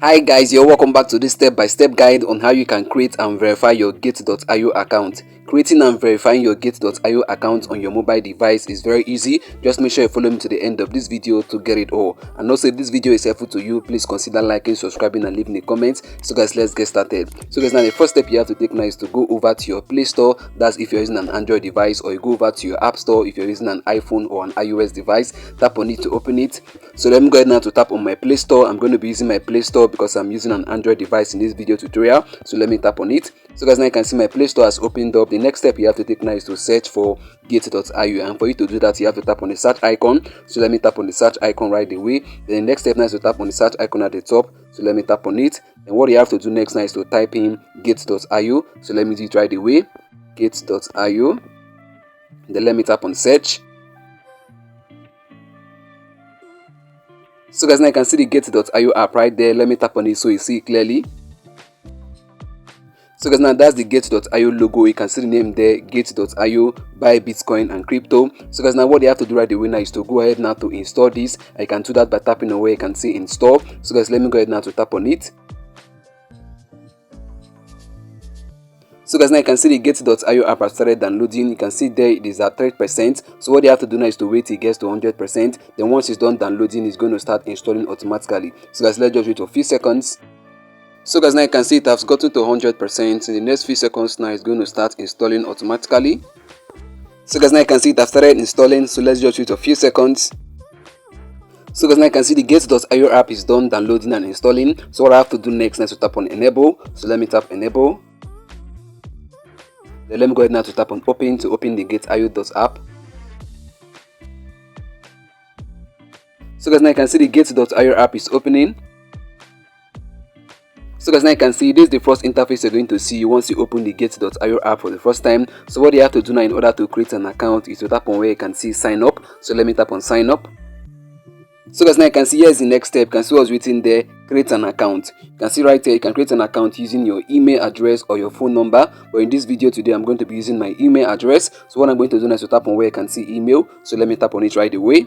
Hi guys, you're welcome back to this step-by-step guide on how you can create and verify your Gate.io account. Creating and verifying your Gate.io account on your mobile device is very easy. Just make sure you follow me to the end of this video to get it all. And also, if this video is helpful to you, please consider liking, subscribing and leaving a comment. So guys, let's get started. So guys, now the first step you have to take now is to go over to your Play Store. That's if you're using an Android device, or you go over to your App Store if you're using an iPhone or an iOS device. Tap on it to open it. So let me go ahead now to tap on my Play Store. I'm going to be using my Play Store because I'm using an Android device in this video tutorial. So let me tap on it. So guys, now you can see my Play Store has opened up. The next step you have to take now is to search for Gate.io, and for you to do that you have to tap on the search icon. So let me tap on the search icon right away. Then the next step now is to tap on the search icon at the top. So let me tap on it. And what you have to do next now is to type in Gate.io. So let me do it right away. Gate.io. Then let me tap on search. So guys, now you can see the Gate.io app right there. Let me tap on it so you see it clearly. So guys, now that's the Gate.io logo. You can see the name there, Gate.io, buy Bitcoin and crypto. So guys, now what you have to do right away now is to go ahead now to install this. I can do that by tapping on where you can see install. So guys, let me go ahead now to tap on it. So guys, now you can see the Gate.io app has started downloading. You can see there it is at 3%. So what you have to do now is to wait till it gets to 100%. Then once it's done downloading, it's going to start installing automatically. So guys, let's just wait for a few seconds. So guys, now you can see it has gotten to 100%. In the next few seconds now, it's going to start installing automatically. So guys, now you can see it has started installing. So let's just wait for a few seconds. So guys, now you can see the Gate.io app is done downloading and installing. So what I have to do next is to tap on enable. So let me tap enable. Then let me go ahead now to tap on open to open the Gate.io.app. So guys, now you can see the Gate.io app is opening. So guys, now you can see this is the first interface you're going to see once you open the Gate.io app for the first time. So what you have to do now in order to create an account is to tap on where you can see sign up. So let me tap on sign up. So guys, now you can see here's the next step. You can see what's written there, create an account. You can see right here, you can create an account using your email address or your phone number. But in this video today, I'm going to be using my email address. So what I'm going to do now is to tap on where you can see email. So let me tap on it right away.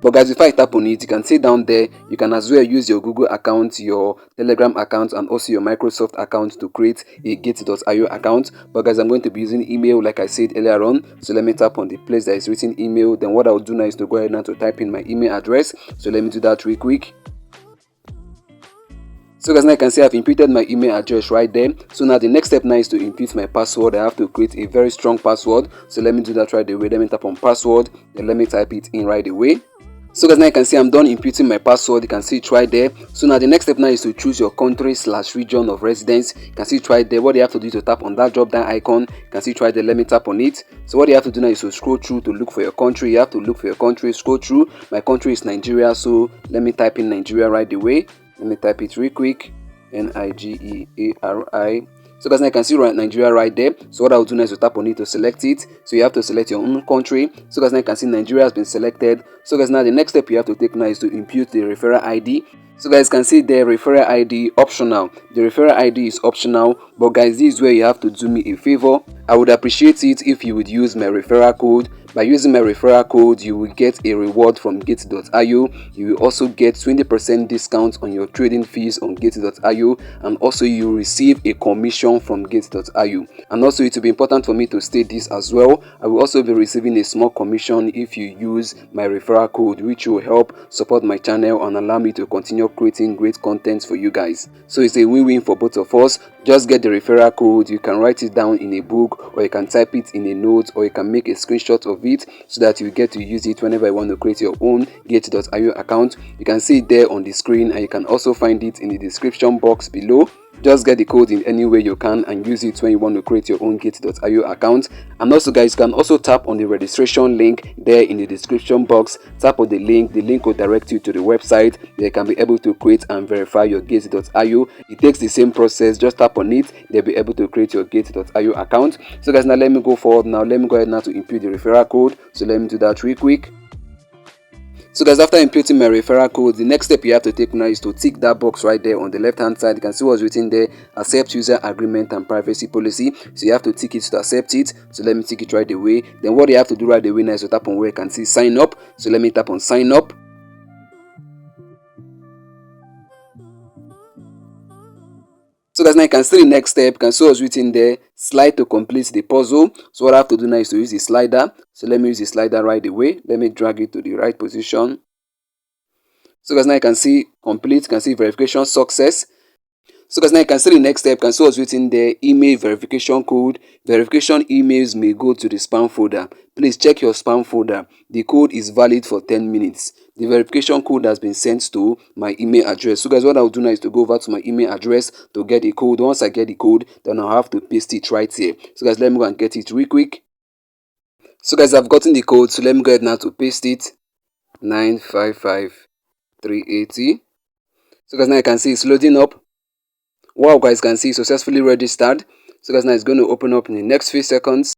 But guys, if I tap on it, you can see down there, you can as well use your Google account, your Telegram account, and also your Microsoft account to create a Gate.io account. But guys, I'm going to be using email like I said earlier on. So let me tap on the place that is written email. Then what I'll do now is to go ahead now to type in my email address. So let me do that real quick. So guys, now you can see I've inputted my email address right there. So now the next step now is to input my password. I have to create a very strong password. So let me do that right away. Let me tap on password. Then let me type it in right away. So guys, now you can see I'm done inputting my password. You can see it right there. So now the next step now is to choose your country/region of residence. You can see it right there. What you have to do is to tap on that drop down icon. You can see it right there. Let me tap on it. So what you have to do now is to scroll through to look for your country. You have to look for your country, scroll through. My country is Nigeria, so let me type in Nigeria right away. Let me type it real quick. Nigeria. So guys, now you can see Nigeria right there. So what I'll do now is to tap on it to select it. So you have to select your own country. So guys, now you can see Nigeria has been selected. So guys, now the next step you have to take now is to impute the referral ID. So guys, can see the referral ID optional. The referral ID is optional, but guys, this is where you have to do me a favor. I would appreciate it if you would use my referral code. By using my referral code, you will get a reward from Gate.io. You will also get 20% discount on your trading fees on Gate.io, and also you will receive a commission from Gate.io. And also it will be important for me to state this as well. I will also be receiving a small commission if you use my referral code, which will help support my channel and allow me to continue creating great content for you guys. So it's a win-win for both of us. Just get the referral code. You can write it down in a book, or you can type it in a note, or you can make a screenshot of it so that you get to use it whenever you want to create your own Gate.io account. You can see it there on the screen, and you can also find it in the description box below. Just get the code in any way you can and use it when you want to create your own Gate.io account. And also guys, you can also tap on the registration link there in the description box. Tap on the link will direct you to the website. They can be able to create and verify your Gate.io. It takes the same process. Just tap on it, they'll be able to create your Gate.io account. So guys, now let me go forward. Now let me go ahead now to input the referral code. So let me do that real quick. So guys, after inputting my referral code, the next step you have to take now is to tick that box right there on the left hand side. You can see what's written there, accept user agreement and privacy policy. So you have to tick it to accept it. So let me tick it right away. Then what you have to do right away now is to tap on where you can see sign up. So let me tap on sign up. So guys, now you can see the next step. You can see what's written there, slide to complete the puzzle. So what I have to do now is to use the slider. So let me use the slider right away. Let me drag it to the right position. So guys, now you can see complete, you can see verification success. So guys, now you can see the next step. You can see what's written there, email verification code. Verification emails may go to the spam folder. Please check your spam folder. The code is valid for 10 minutes. The verification code has been sent to my email address. So guys, what I'll do now is to go over to my email address to get the code. Once I get the code, then I'll have to paste it right here. So guys, let me go and get it real quick. So guys, I've gotten the code. So let me go ahead now to paste it. 955380. So guys, now you can see it's loading up. Wow guys, you can see successfully registered. So guys, now it's going to open up in the next few seconds.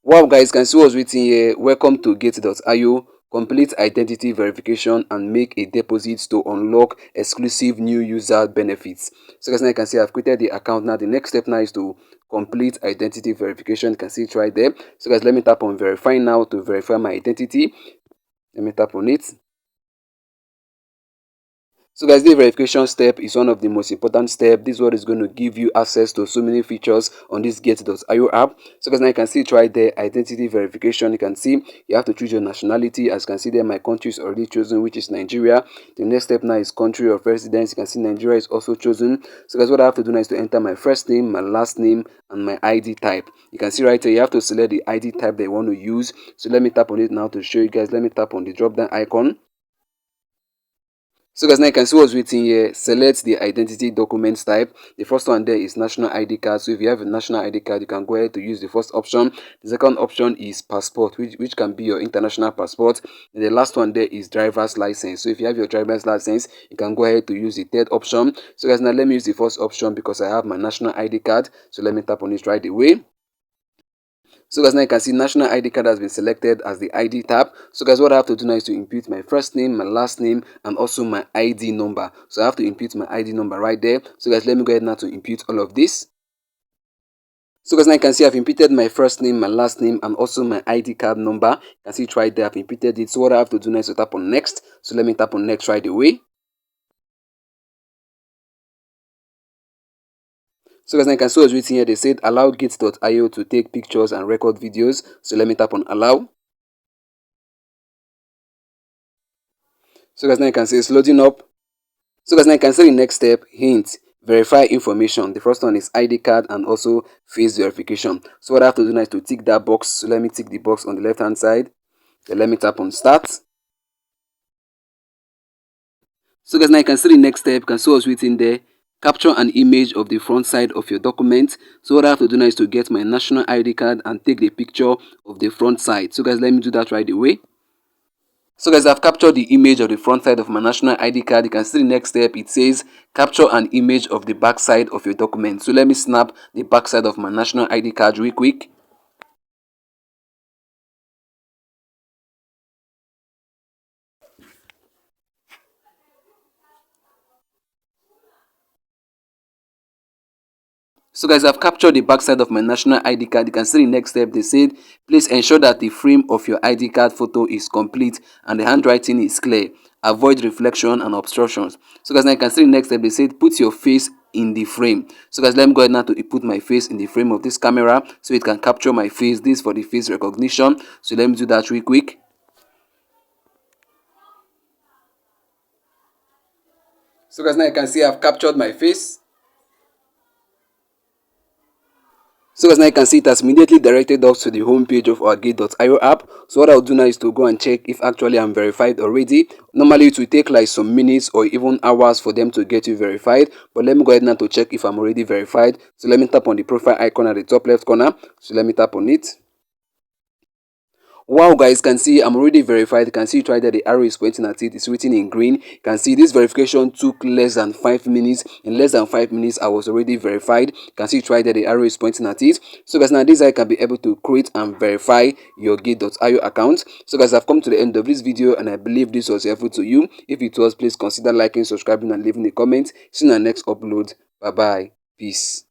Wow guys, you can see what's written here. Welcome to gate.io. Complete identity verification and make a deposit to unlock exclusive new user benefits. So guys, now you can see I've created the account. Now the next step now is to complete identity verification. You can see it right there. So guys, let me tap on verify now to verify my identity. Let me tap on it. So guys, the verification step is one of the most important steps. This is what is going to give you access to so many features on this gate.io app. So guys, now you can see it right there, identity verification. You can see you have to choose your nationality. As you can see there, my country is already chosen, which is Nigeria. The next step now is country of residence. You can see Nigeria is also chosen. So guys, what I have to do now is to enter my first name, my last name, and my ID type. You can see right here, you have to select the ID type that you want to use. So let me tap on it now to show you guys. Let me tap on the drop down icon. So guys, now you can see what's written here. Select the identity documents type. The first one there is national ID card. So if you have a national ID card, you can go ahead to use the first option. The second option is passport, which can be your international passport. And the last one there is driver's license. So if you have your driver's license, you can go ahead to use the third option. So guys, now let me use the first option because I have my national ID card. So let me tap on it right away. So guys, now you can see national ID card has been selected as the ID tab. So guys, what I have to do now is to input my first name, my last name, and also my ID number. So I have to input my ID number right there. So guys, let me go ahead now to input all of this. So guys, now you can see I've inputted my first name, my last name, and also my ID card number. You can see it right there. I've inputted it. So what I have to do now is to tap on next. So let me tap on next right away. So guys, now you can see what's written here. They said allow gate.io to take pictures and record videos. So let me tap on allow. So guys, now you can see it's loading up. So guys, now you can see the next step, hint, verify information. The first one is ID card and also face verification. So what I have to do now is to tick that box. So let me tick the box on the left hand side. Then let me tap on start. So guys, now you can see the next step. You can see what's written there. Capture an image of the front side of your document. So what I have to do now is to get my national ID card and take the picture of the front side. So guys, let me do that right away. So guys, I've captured the image of the front side of my national ID card. You can see the next step. It says capture an image of the back side of your document. So let me snap the back side of my national ID card real quick. So guys, I've captured the back side of my national ID card. You can see the next step. They said, please ensure that the frame of your ID card photo is complete and the handwriting is clear. Avoid reflection and obstructions. So guys, now you can see the next step. They said, put your face in the frame. So guys, let me go ahead now to put my face in the frame of this camera so it can capture my face. This is for the face recognition. So let me do that real quick. So guys, now you can see I've captured my face. So guys, now you can see it has immediately directed us to the home page of our gate.io app. So what I'll do now is to go and check if actually I'm verified already. Normally it will take like some minutes or even hours for them to get you verified. But let me go ahead now to check if I'm already verified. So let me tap on the profile icon at the top left corner. So let me tap on it. Wow guys, can see I'm already verified. You can see it right there, the arrow is pointing at it. It's written in green. You can see this verification took less than 5 minutes. In less than 5 minutes I was already verified. You can see it right there, the arrow is pointing at it. So guys, now this I can be able to create and verify your gate.io account. So guys, I've come to the end of this video and I believe this was helpful to you. If it was, please consider liking, subscribing, and leaving a comment. See you in our next upload. Bye bye. Peace.